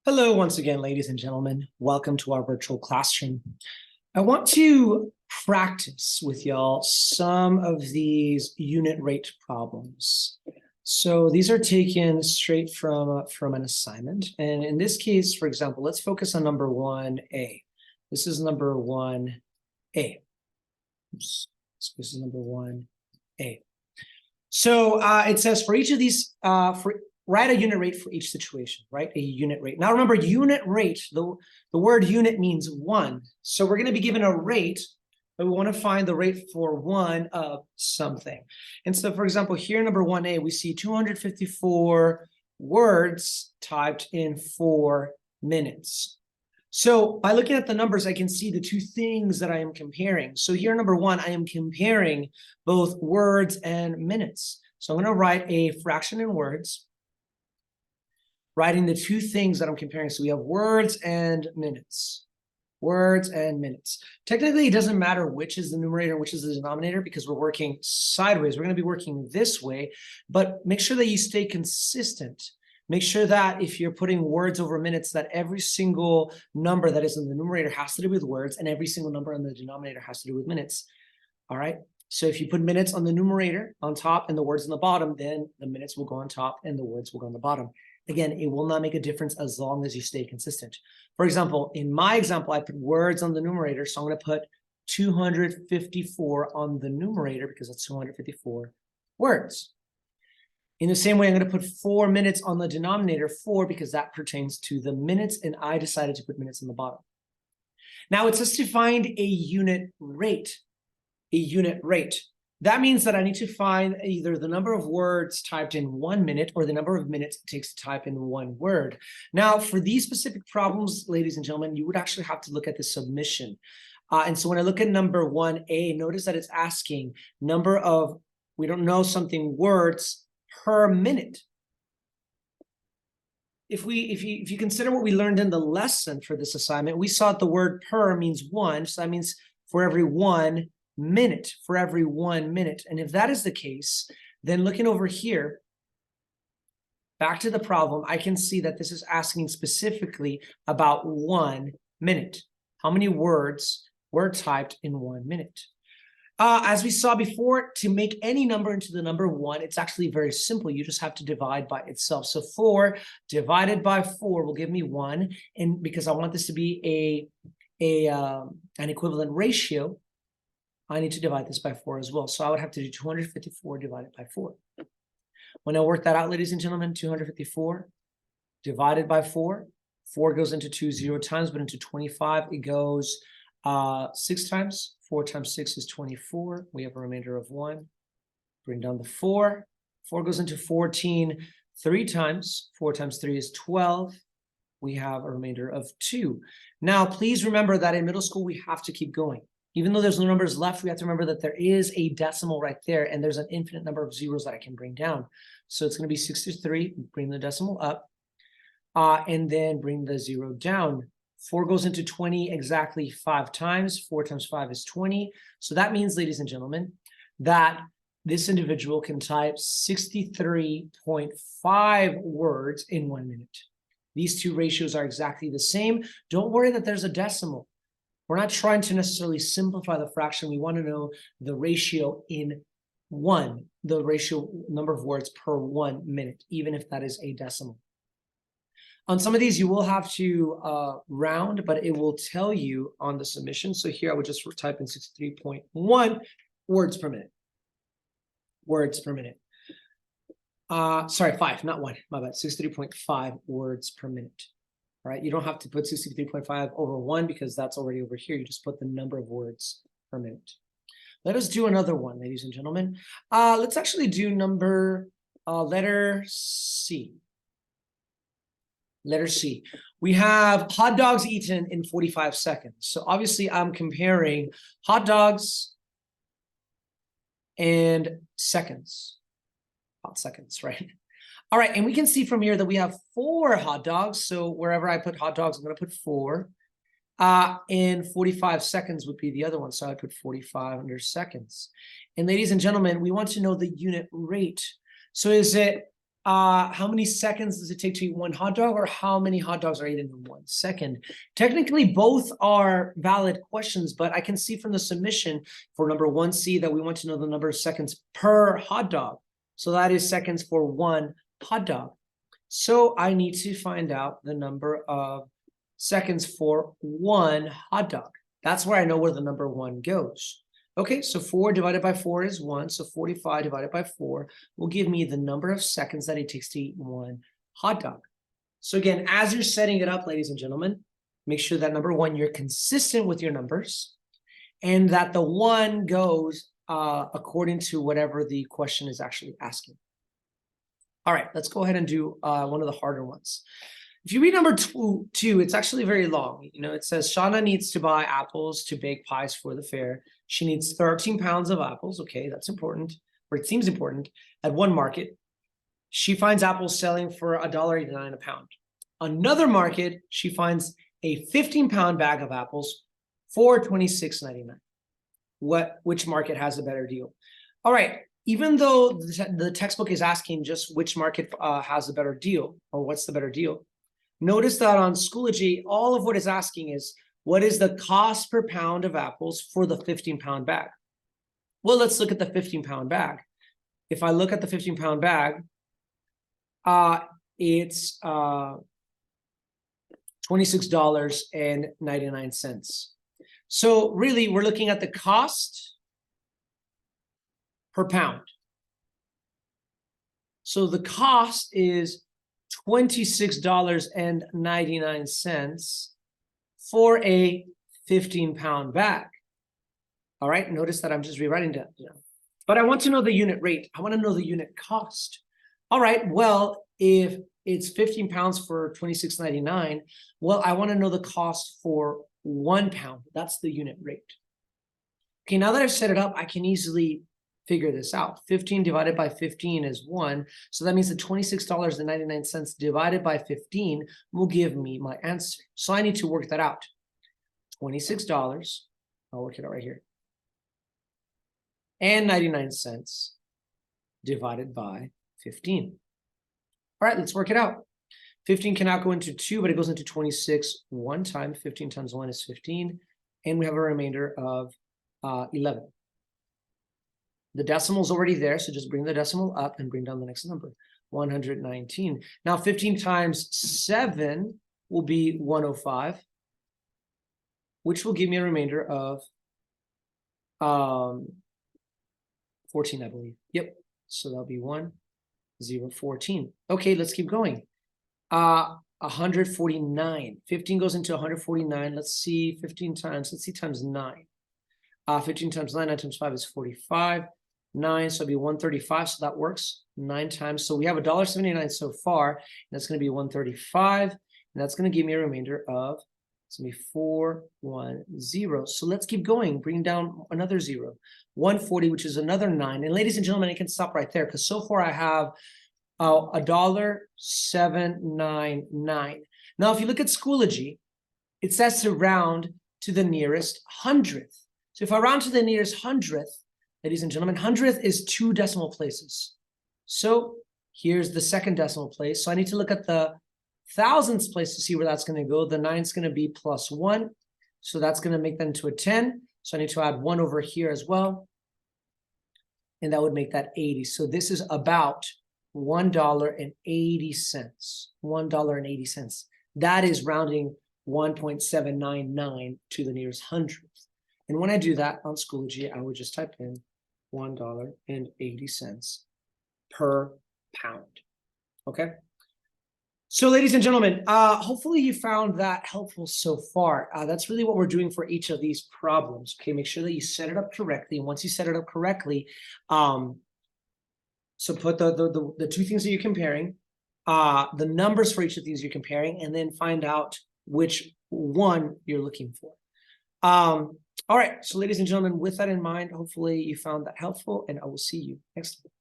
Hello, once again, ladies and gentlemen. Welcome to our virtual classroom. I want to practice with y'all some of these unit rate problems. So these are taken straight from an assignment. And in this case, for example, let's focus on number 1A. This is number 1A. Oops. This is number 1A. So it says for each of these, write a unit rate for each situation, right? A unit rate. Now remember, unit rate, the word unit means one. So we're going to be given a rate, but we want to find the rate for one of something. And so, for example, here, number 1A, we see 254 words typed in 4 minutes. So by looking at the numbers, I can see the two things that I am comparing. So here, number 1, I am comparing both words and minutes. So I'm going to write a fraction in words, writing the two things that I'm comparing. So we have words and minutes. Words and minutes. Technically, it doesn't matter which is the numerator and which is the denominator because we're working sideways. We're going to be working this way, but make sure that you stay consistent. Make sure that if you're putting words over minutes, that every single number that is in the numerator has to do with words and every single number in the denominator has to do with minutes. All right. So if you put minutes on the numerator on top and the words on the bottom, then the minutes will go on top and the words will go on the bottom. Again, it will not make a difference as long as you stay consistent. For example, in my example, I put words on the numerator. So I'm going to put 254 on the numerator because that's 254 words. In the same way, I'm going to put 4 minutes on the denominator, 4, because that pertains to the minutes, and I decided to put minutes on the bottom. Now it says to find a unit rate. A unit rate. That means that I need to find either the number of words typed in 1 minute or the number of minutes it takes to type in 1 word. Now, for these specific problems, ladies and gentlemen, you would actually have to look at the submission. And so when I look at number 1A, notice that it's asking number of, we don't know something, words per minute. If you consider what we learned in the lesson for this assignment, we saw that the word per means 1. So that means for every 1 minute, for every 1 minute. And if that is the case, then looking over here, back to the problem, I can see that this is asking specifically about 1 minute. How many words were typed in 1 minute? As we saw before, to make any number into the number 1, it's actually very simple. You just have to divide by itself. So 4 divided by 4 will give me 1. And because I want this to be an equivalent ratio, I need to divide this by 4 as well. So I would have to do 254 divided by 4. When I work that out, ladies and gentlemen, 254 divided by 4, 4 goes into 2 0 times, but into 25, it goes 6 times. 4 times 6 is 24. We have a remainder of 1. Bring down the 4. 4 goes into 14 3 times. 4 times 3 is 12. We have a remainder of 2. Now, please remember that in middle school, we have to keep going. Even though there's no numbers left, we have to remember that there is a decimal right there, and there's an infinite number of zeros that I can bring down. So it's going to be 63. Bring the decimal up, and then bring the 0 down. 4 goes into 20 exactly 5 times. 4 times 5 is 20. So that means, ladies and gentlemen, that this individual can type 63.5 words in 1 minute. These two ratios are exactly the same. Don't worry that there's a decimal. We're not trying to necessarily simplify the fraction. We want to know the ratio in 1, the ratio number of words per 1 minute, even if that is a decimal. On some of these, you will have to round, but it will tell you on the submission. So here I would just type in 63.1 words per minute. Words per minute. Sorry, 5, not 1. My bad. 63.5 words per minute. All right, you don't have to put 63.5 over 1 because that's already over here. You just put the number of words per minute. Let us do another one, ladies and gentlemen. Let's actually do letter C. Letter C. We have hot dogs eaten in 45 seconds. So obviously I'm comparing hot dogs and seconds. Hot seconds, right? All right, and we can see from here that we have 4 hot dogs. So wherever I put hot dogs, I'm going to put 4. And 45 seconds would be the other one. So I put 45 under seconds. And ladies and gentlemen, we want to know the unit rate. So is it how many seconds does it take to eat one hot dog, or how many hot dogs are eaten in 1 second? Technically, both are valid questions, but I can see from the submission for number 1C that we want to know the number of seconds per hot dog. So that is seconds for one hot dog. So I need to find out the number of seconds for one hot dog. That's where I know where the number 1 goes. Okay, so 4 divided by 4 is 1. So 45 divided by 4 will give me the number of seconds that it takes to eat one hot dog. So again, as you're setting it up, ladies and gentlemen, make sure that number 1, you're consistent with your numbers and that the 1 goes according to whatever the question is actually asking. All right, let's go ahead and do one of the harder ones. If you read number two, it's actually very long. You know, it says Shauna needs to buy apples to bake pies for the fair. She needs 13 pounds of apples. Okay, that's important, or it seems important, at one market. She finds apples selling for $1.89 a pound. Another market, she finds a 15-pound bag of apples for $26.99. Which market has a better deal? All right, even though the textbook is asking just which market has a better deal, or what's the better deal, notice that on Schoology, all of what it's asking is, what is the cost per pound of apples for the 15-pound bag? Well, let's look at the 15-pound bag. If I look at the 15-pound bag, it's $26.99. So really, we're looking at the cost per pound. So the cost is $26.99 for a 15-pound bag. All right, notice that I'm just rewriting that. But I want to know the unit rate. I want to know the unit cost. All right, well, if it's 15 pounds for $26.99, well, I want to know the cost for 1 pound. That's the unit rate. Okay, now that I've set it up, I can easily figure this out. 15 divided by 15 is 1. So that means that $26.99 divided by 15 will give me my answer. So I need to work that out. $26, I'll work it out right here, and 99 cents divided by 15. All right, let's work it out. 15 cannot go into 2, but it goes into 26 one time. 15 times 1 is 15. And we have a remainder of 11. The decimal is already there, so just bring the decimal up and bring down the next number, 119. Now, 15 times 7 will be 105, which will give me a remainder of 14, I believe. Yep, so that'll be 1,014. Okay, let's keep going. 149. 15 goes into 149. Let's see 15 times. Let's see times 9. 15 times 9, 9 times 5 is 45. 9, so it'll be 135. So that works 9 times. So we have $1.79 so far. And that's going to be 135. And that's going to give me a remainder of, it's going to be 410. So let's keep going. Bring down another 0. 140, which is another 9. And ladies and gentlemen, I can stop right there because so far I have $1.799. Now, if you look at Schoology, it says to round to the nearest hundredth. So if I round to the nearest hundredth, ladies and gentlemen, hundredth is 2 decimal places. So here's the second decimal place. So I need to look at the thousandths place to see where that's going to go. The 9 is going to be plus 1. So that's going to make that into a 10. So I need to add 1 over here as well. And that would make that 80. So this is about $1.80. $1.80. That is rounding 1.799 to the nearest hundredth. And when I do that on Schoology, I would just type in $1.80 per pound. Okay. So ladies and gentlemen, hopefully you found that helpful so far. That's really what we're doing for each of these problems. Okay, make sure that you set it up correctly. And once you set it up correctly, so put the 2 things that you're comparing, the numbers for each of these you're comparing, and then find out which one you're looking for. All right, so ladies and gentlemen, with that in mind, hopefully you found that helpful, and I will see you next time.